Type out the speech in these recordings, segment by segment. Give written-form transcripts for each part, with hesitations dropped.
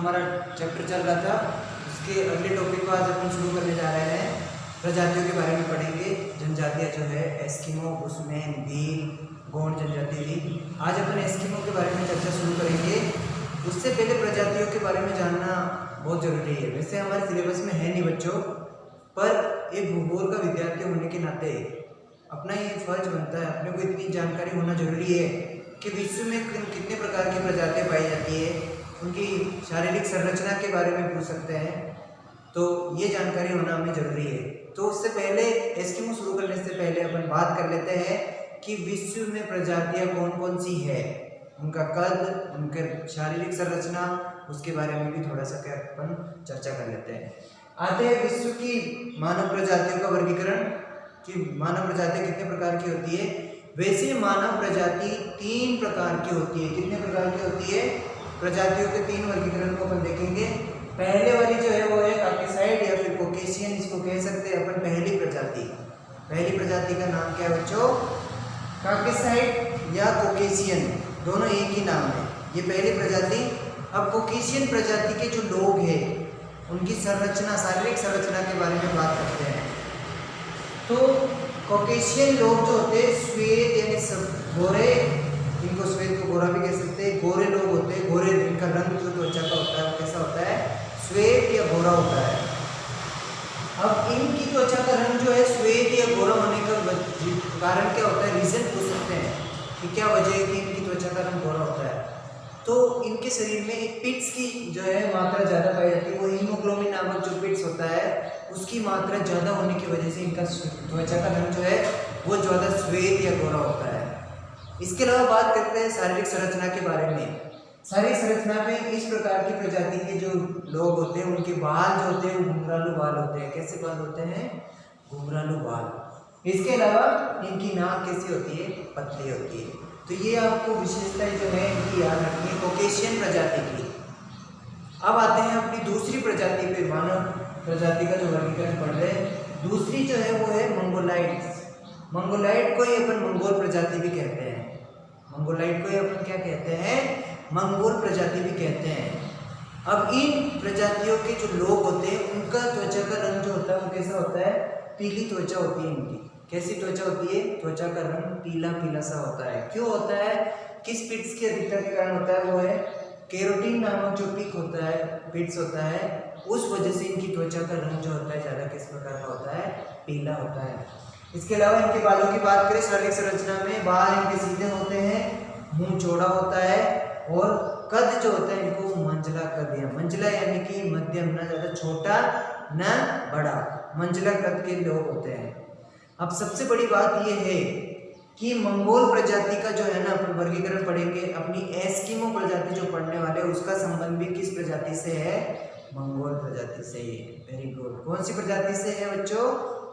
हमारा चैप्टर चल रहा था उसके अगले टॉपिक को आज अपन शुरू करने जा रहे हैं। प्रजातियों के बारे में पढ़ेंगे। जनजातियाँ जो है एस्किमो, बुशमैन, भील, गोंड जनजाति भी। आज अपन एस्किमो के बारे में चर्चा शुरू करेंगे। उससे पहले प्रजातियों के बारे में जानना बहुत ज़रूरी है। वैसे हमारे सिलेबस में है नहीं बच्चों, पर एक भूगोल का विद्यार्थी होने के नाते अपना ये फर्ज बनता है, अपने को इतनी जानकारी होना जरूरी है कि विश्व में कितने प्रकार की प्रजातियाँ पाई जाती है, उनकी शारीरिक संरचना के बारे में पूछ सकते हैं, तो ये जानकारी होना हमें जरूरी है। तो उससे पहले एस्किमो शुरू करने से पहले अपन बात कर लेते हैं कि विश्व में प्रजातियाँ कौन कौन सी है, उनका कद, उनके शारीरिक संरचना, उसके बारे में भी थोड़ा सा क्या अपन चर्चा कर लेते हैं। आते हैं विश्व की मानव प्रजातियों का वर्गीकरण कि मानव प्रजातियाँ कितने प्रकार की होती है। वैसे मानव प्रजाति 3 प्रकार की होती है। कितने प्रकार की होती है? प्रजातियों के 3 वर्गीकरण को अपन देखेंगे। पहले वाली जो है वो है काकेसाइड या फिर कोकेशियन, इसको कह सकते हैं अपन पहली प्रजाति। पहली प्रजाति का नाम क्या है बच्चों? काकेसाइड या कोकेशियन, दोनों एक ही नाम है। ये पहली प्रजाति। अब कोकेशियन प्रजाति के जो लोग हैं उनकी संरचना, शारीरिक संरचना के बारे में बात करते हैं। तो कॉकेशियन लोग जो होते हैं श्वेत यानी सब गोरे, इनको श्वेत को गोरा भी कह सकते हैं, गोरे लोग होते हैं। गोरे, इनका रंग जो त्वचा का होता है वो कैसा होता है? श्वेत या गोरा होता है। अब इनकी त्वचा का रंग जो है श्वेत या गोरा होने का कारण क्या होता है? रीजन पूछ सकते हैं कि क्या वजह है कि इनकी त्वचा का रंग गोरा होता है। तो इनके शरीर में एक पिट्स की जो है मात्रा ज़्यादा पाई जाती है। वो हीमोग्लोबिन नामक जो पिट्स होता है उसकी मात्रा ज़्यादा होने की वजह से इनका त्वचा का रंग जो है वो ज़्यादा श्वेत या गोरा होता है। इसके अलावा बात करते हैं शारीरिक संरचना के बारे में। शारीरिक संरचना में इस प्रकार की प्रजाति के जो लोग होते हैं उनके बाल जो होते हैं वो घुंघरालू बाल होते हैं। कैसे बाल होते हैं? घुंघरालू बाल। इसके अलावा इनकी नाक कैसी होती है? पतली होती है। तो ये आपको विशेषताएं जो है इनकी याद रखनी है कोकेशियन प्रजाति की। अब आते हैं अपनी दूसरी प्रजाति पे, मानव प्रजाति का जो वर्गीकरण पढ़ रहे हैं। दूसरी जो है वो है मंगोलाइड्स। मंगोलाइड को ही अपन मंगोल प्रजाति भी कहते हैं। मंगोलाइड को ही अपन क्या कहते हैं? मंगोल प्रजाति भी कहते हैं। अब इन प्रजातियों के जो लोग होते हैं उनका त्वचा का रंग जो होता है वो कैसा होता है? पीली त्वचा होती है इनकी। कैसी त्वचा होती है? त्वचा का रंग पीला पीला सा होता है। क्यों होता है? किस पिट्स की अधिकता के कारण होता है? वो है केरोटीन नामक जो पिक होता है, पिट्स होता है, उस वजह से इनकी त्वचा का रंग जो होता है ज़्यादा किस प्रकार का होता है? पीला होता है। इसके अलावा इनके बालों की बात करें, शारीरिक संरचना में बाल इनके सीधे होते हैं, मुंह चौड़ा होता है और कद जो होता है इनको मंझला कद या मंझला यानी कि मध्यम, ना ज़्यादा छोटा ना बड़ा, मंझला कद के लोग होते हैं। अब सबसे बड़ी बात यह है कि मंगोल प्रजाति का जो है ना अपन वर्गीकरण पढ़ेंगे। अपनी एस्किमो प्रजाति जो पढ़ने वाले उसका संबंध भी किस प्रजाति से है? मंगोल प्रजाति से ही। Very good. कौन सी प्रजाति से है बच्चों?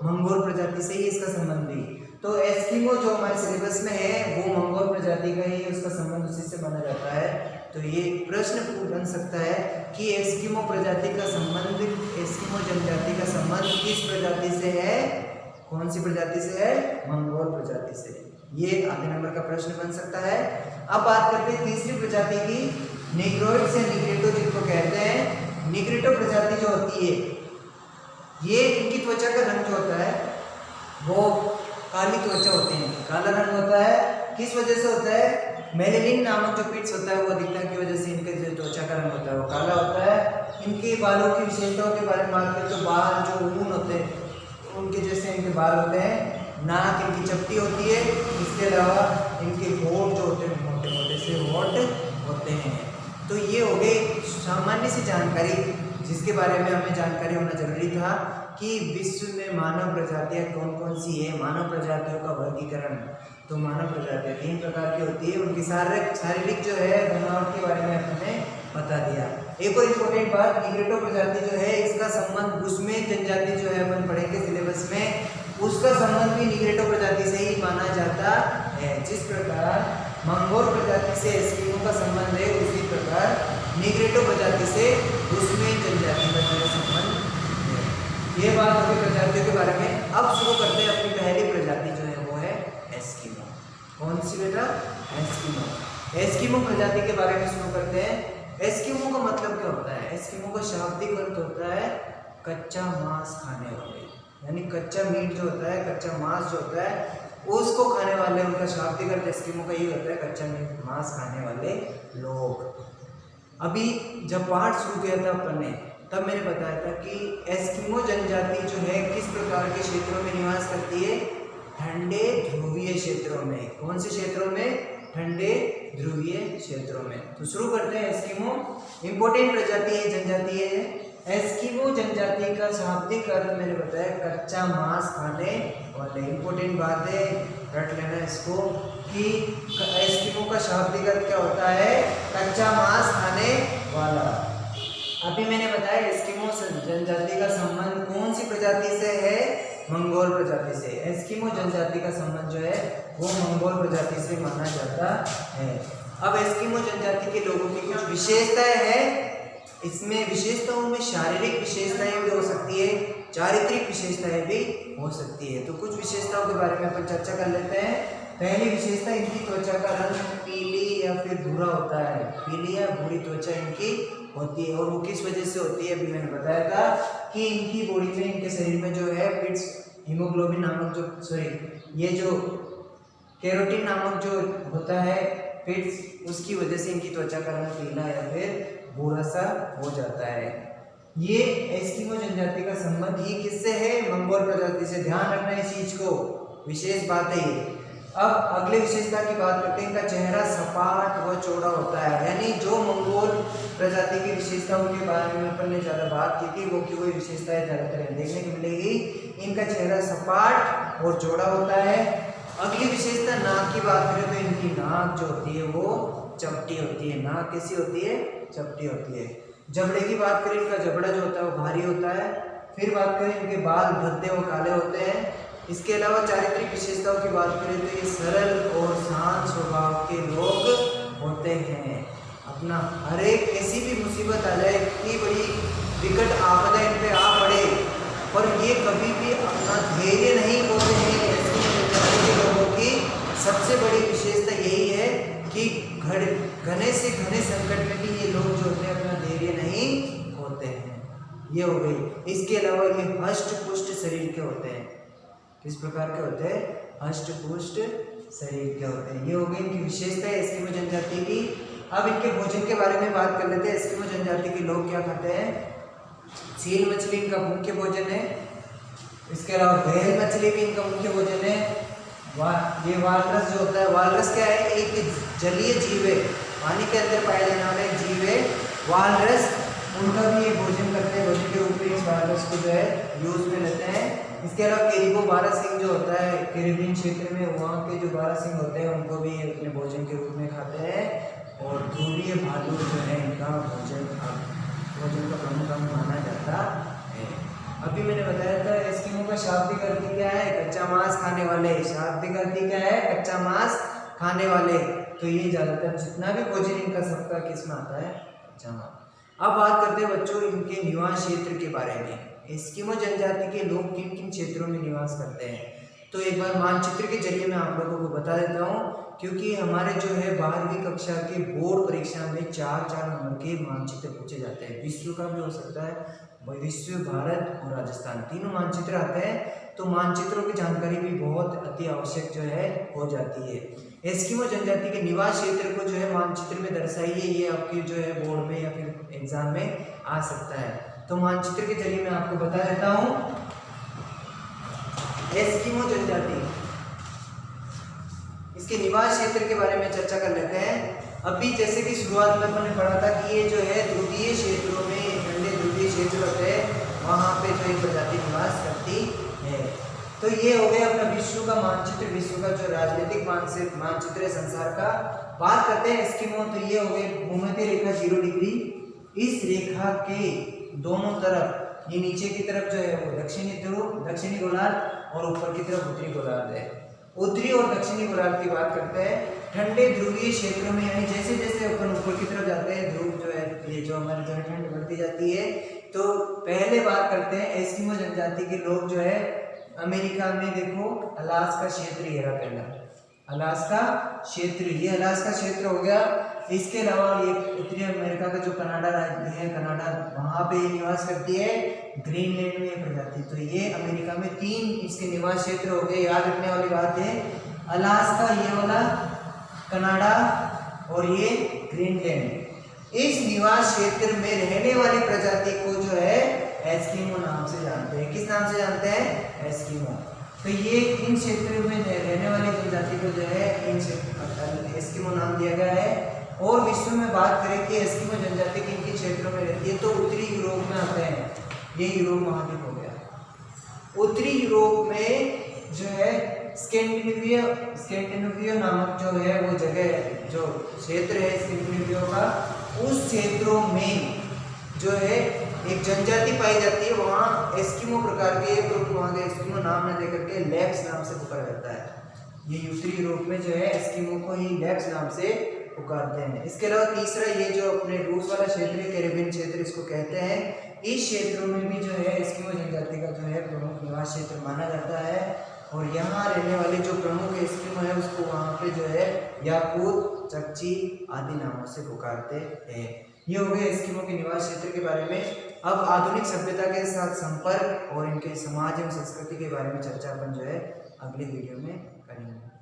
मंगोल प्रजाति से ही इसका संबंध भी। तो एस्किमो जो हमारे सिलेबस में है वो मंगोल प्रजाति का ही, उसका संबंध उसी से माना जाता है। तो ये प्रश्न बन सकता है कि एस्किमो प्रजाति का संबंध, एस्किमो जनजाति का संबंध किस प्रजाति से है? कौन सी प्रजाति से है? मंगोल प्रजाति से। ये आधे नंबर का प्रश्न बन सकता है। अब बात करते हैं तीसरी प्रजाति की, निग्रोइड्स या निग्रेटो जिनको कहते हैं। निग्रेटो प्रजाति जो होती है ये इनकी त्वचा का रंग जो होता है वो काली त्वचा होती है, काला रंग होता है। किस वजह से होता है? मेलेनिन नामक जो पिट्स होता है वो अधिकता की वजह से इनके जो त्वचा का रंग होता है वो काला होता है। इनके बालों की विशेषताओं के बारे में बात करें तो बाल जो ऊन होते हैं उनके जैसे इनके बाल होते हैं, नाक इनकी चपटी होती है। इसके अलावा इनके होंठ जो होते हैं मोटे मोटे से होंठ होते हैं। तो ये हो गई सामान्य सी जानकारी जिसके बारे में हमें जानकारी होना जरूरी था कि विश्व में मानव प्रजातियाँ कौन कौन सी है। मानव प्रजातियों का वर्गीकरण, तो मानव प्रजातियाँ 3 प्रकार की होती है। उनकी शारीरिक जो है बनावट के बारे में हमने बता दिया। एक और इम्पोर्टेंट बात, निग्रेटो प्रजाति जो है इसका संबंध बुशमैन जनजाति जो है अपन पढ़ेंगे सिलेबस में, उसका संबंध भी निग्रेटो प्रजाति से ही माना जाता है। जिस प्रकार मंगोल प्रजाति से एस्किमो का संबंध है उसी प्रकार निग्रेटो प्रजाति से बुशमैन जनजाति का जो संबंध है। ये बात होगी प्रजातियों के बारे में। अब शुरू करते हैं अपनी पहली प्रजाति जो है वो है एस्किमो। कौन सी बेटा? एस्किमो। एस्किमो प्रजाति के बारे में शुरू करते हैं। एस्किमो का मतलब क्या होता है? शाब्दिक अर्थ होता है कच्चा मांस खाने वाले, यानी कच्चा मीट जो होता है, कच्चा मांस जो होता है उसको खाने वाले, उनका शाब्दिक अर्थ एस्किमो का ये होता है कच्चा मीट मांस खाने वाले लोग। अभी जब पाठ शुरू किया था अपन ने, तब मैंने बताया था कि एस्किमो जनजाति जो है किस प्रकार के क्षेत्रों में निवास करती है, ठंडे ध्रुवीय क्षेत्रों में। कौन से क्षेत्रों में? ठंडे ध्रुवीय क्षेत्रों में। तो शुरू करते हैं। एस्किमो इंपोर्टेंट प्रजाति है, जनजाति है। एस्किमो जनजाति का शाब्दिक अर्थ मैंने बताया कच्चा मांस खाने वाले। इंपोर्टेंट बात है, रट लेना इसको कि एस्किमो का शाब्दिक अर्थ क्या होता है? कच्चा मांस खाने वाला। अभी मैंने बताया एस्किमो जनजाति का संबंध कौन सी प्रजाति से है? मंगोल प्रजाति से। एस्किमो जनजाति का संबंध जो है वो मंगोल प्रजाति से माना जाता है। अब एस्किमो जनजाति के लोगों की कुछ विशेषताएं हैं। इसमें विशेषताओं में शारीरिक विशेषताएं भी हो सकती है, चारित्रिक विशेषताएं भी हो सकती है। तो कुछ विशेषताओं के बारे में अपन चर्चा कर लेते हैं। पहली विशेषता, इनकी त्वचा का रंग पीली या फिर भूरा होता है। पीली या भूरी त्वचा इनकी होती है। और वो किस वजह से होती है? अभी मैंने बताया था कि इनकी बॉडी में, इनके शरीर में जो है पिट्स हीमोग्लोबिन नामक ये जो कैरोटीन नामक जो होता है पिट्स, उसकी वजह से इनकी त्वचा का रंग पीला या फिर भूरा सा हो जाता है। ये एस्किमो जनजाति का संबंध ही किससे है? मंगोल प्रजाति से। ध्यान रखना इस चीज को, विशेष बात है ये। अब अगले विशेषता की बात करते हैं। इनका चेहरा सपाट व चौड़ा होता है। यानी जो मंगोल प्रजाति की विशेषताओं के बारे में अपन ने ज़्यादा बात की थी, वो की वही विशेषताएं ज़्यादातर देखने को मिलेगी। इनका चेहरा सपाट और चौड़ा होता है। अगली विशेषता, नाक की बात करें तो इनकी नाक जो होती है वो चपटी होती है। नाक कैसी होती है? चपटी होती है। जबड़े की बात करें, इनका जबड़ा जो होता है वो भारी होता है। फिर बात करें, इनके बाल भद्दे व काले होते हैं। इसके अलावा चारित्रिक विशेषताओं की बात करें तो ये सरल और शांत स्वभाव के लोग होते हैं। अपना हर एक ऐसी भी मुसीबत आ जाए, इतनी बड़ी विकट आपदा इन पे आ पड़े, पर ये कभी भी अपना धैर्य नहीं खोते हैं। ऐसी जनजाति के लोगों की सबसे बड़ी विशेषता यही है कि घने से घने संकट में भी ये लोग जो होते हैं अपना धैर्य नहीं खोते हैं। ये हो गई। इसके अलावा ये हष्ट पुष्ट शरीर के होते हैं। किस प्रकार के होते हैं? हष्ट पुष्ट शरीर के होते हैं। ये हो गई इनकी विशेषता है एस्किमो जनजाति की। अब इनके भोजन के बारे में बात कर लेते हैं। एस्किमो जनजाति के लोग क्या खाते हैं? सील मछली इनका मुख्य भोजन है। इसके अलावा व्हेल मछली भी इनका मुख्य भोजन है। ये वालरस जो होता है, वालरस क्या है? एक जलीय जीव है, पानी के अंदर पाया जाने वाला एक जीव है वालरस। उनका भी ये भोजन करते हैं, भोजन के रूप में इस वालरस को जो है यूज में लेते हैं। इसके अलावा कैरिबो बारहसिंग जो होता है कैरिबियन क्षेत्र में, वहाँ के जो बारहसिंग होते हैं उनको भी अपने भोजन के रूप में खाते हैं। और ध्रुवीय भालू जो है इनका भोजन का प्रमुख अंग माना जाता है। अभी मैंने बताया था एस्किमो का शाब्दिक अर्थ क्या है? कच्चा मांस खाने वाले। शाब्दिक अर्थ क्या है? कच्चा मांस खाने वाले। तो ये ज़्यादातर जितना भी भोजन इनका सबका किस में आता है? कच्चा मांस। अब बात करते हैं बच्चों इनके निवास क्षेत्र के बारे में। एस्किमो जनजाति के लोग किन किन क्षेत्रों में निवास करते हैं, तो एक बार मानचित्र के जरिए मैं आप लोगों को बता देता हूँ, क्योंकि हमारे जो है 12वीं कक्षा के बोर्ड परीक्षा में 4-4 नंबर के मानचित्र पूछे जाते हैं। विश्व का भी हो सकता है, विश्व, भारत और राजस्थान, तीनों मानचित्र आते हैं। तो मानचित्रों की जानकारी भी बहुत अति आवश्यक जो है हो जाती है। एस्किमो जनजाति के निवास क्षेत्र को जो है मानचित्र में दर्शाइए, ये आपके जो है बोर्ड में या फिर एग्जाम में आ सकता है। तो मानचित्र के जरिए मैं आपको बता देता हूँ एस्किमो जनजाति, इसके निवास क्षेत्र के बारे में चर्चा कर लेते हैं। अभी जैसे कि शुरुआत में मैंने पढ़ा था कि ये जो है ध्रुवीय क्षेत्रों में, ठंडे ध्रुवीय क्षेत्र होते हैं, वहाँ पे जो एक प्रजाति निवास करती है। तो ये हो गया अपना विश्व का मानचित्र, विश्व का जो राजनीतिक मानचित्र है संसार का। बात करते हैं एस्किमो, तो ये हो गई भूमध्य रेखा 0 डिग्री। इस रेखा के दोनों तरफ, ये नीचे की तरफ जो है वो दक्षिणी ध्रुव, दक्षिणी गोलार्ध, और ऊपर की तरफ उत्तरी गोलार्ध है। उत्तरी और दक्षिणी गोलार्ध की बात करते हैं ठंडे ध्रुवीय क्षेत्रों में, यानी जैसे जैसे अपन ऊपर की तरफ जाते हैं ध्रुव जो है, ये जो हमारी जो है ठंड बढ़ती जाती है। तो पहले बात करते हैं एस्किमो जनजाति के लोग जो है अमेरिका में, देखो अलास्का क्षेत्र, ये रहा पहला अलास्का क्षेत्र, ये अलास्का क्षेत्र हो गया। इसके अलावा ये उत्तरी अमेरिका का जो कनाडा राज्य है, कनाडा, वहाँ पे ये निवास करती है ग्रीनलैंड में ये प्रजाति। तो ये अमेरिका में 3 इसके निवास क्षेत्र हो गए। याद रखने वाली बात है, अलास्का, ये वाला कनाडा और ये ग्रीनलैंड। इस निवास क्षेत्र में रहने वाली प्रजाति को जो है एस्किमो नाम से जानते हैं। किस नाम से जानते हैं? एस्किमो। तो ये इन क्षेत्रों में रहने वाली प्रजाति को जो है एस्किमो नाम दिया गया है। और विश्व में बात करें कि एस्किमो जनजाति किन किन क्षेत्रों में रहती है, तो उत्तरी यूरोप में आते हैं। ये यूरोप महाद्वीप हो गया। उत्तरी यूरोप में जो है स्कैंडिनेविया नामक जो है वो जगह, जो क्षेत्र है स्कैंडिनेविया का, उस क्षेत्रों में जो है एक जनजाति पाई जाती है। वहाँ एस्किमो प्रकार के ग्रुप, वहाँ के एस्किमो नाम न देकर के लैप्स नाम से पुकारा जाता है। ये उत्तरी यूरोप में जो है एस्किमो को ही लैप्स नाम से पुकारते हैं। इसके अलावा तीसरा, ये जो अपने रूस वाला क्षेत्र है, कैरेबियन क्षेत्र इसको कहते हैं, इस क्षेत्रों में भी जो है एस्किमो जनजाति का जो है प्रमुख निवास क्षेत्र माना जाता है। और यहाँ रहने वाले जो प्रमुख एस्किमो है उसको वहाँ पे जो है याकूत, चकची आदि नामों से पुकारते हैं। ये हो गए एस्किमो के निवास क्षेत्र के बारे में। अब आधुनिक सभ्यता के साथ संपर्क और इनके समाज एवं संस्कृति के बारे में चर्चा अपन जो है अगले वीडियो में करेंगे।